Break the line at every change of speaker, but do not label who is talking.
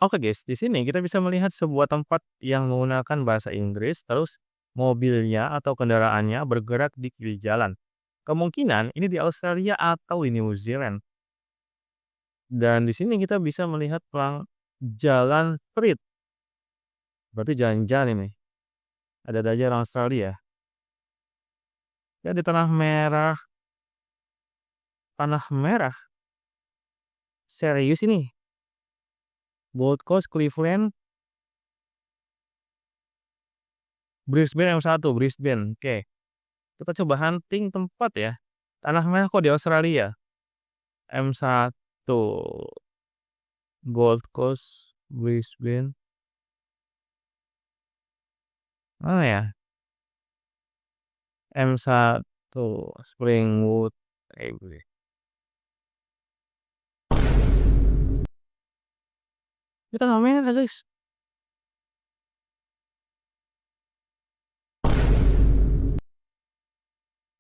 Oke guys, di sini kita bisa melihat sebuah tempat yang menggunakan bahasa Inggris, terus mobilnya atau kendaraannya bergerak di kiri jalan. Kemungkinan ini di Australia atau di New Zealand. Dan di sini kita bisa melihat jalan street. Berarti jalan-jalan ini. Ada aja orang Australia. Ya di tanah merah. Tanah merah. Serius ini. Gold Coast, Cleveland, Brisbane M1, Brisbane. Oke. Kita coba hunting tempat ya. Tanah merah kok di Australia. M1, Gold Coast, Brisbane. Mana ya? M1, Springwood. Kita tanah merah guys.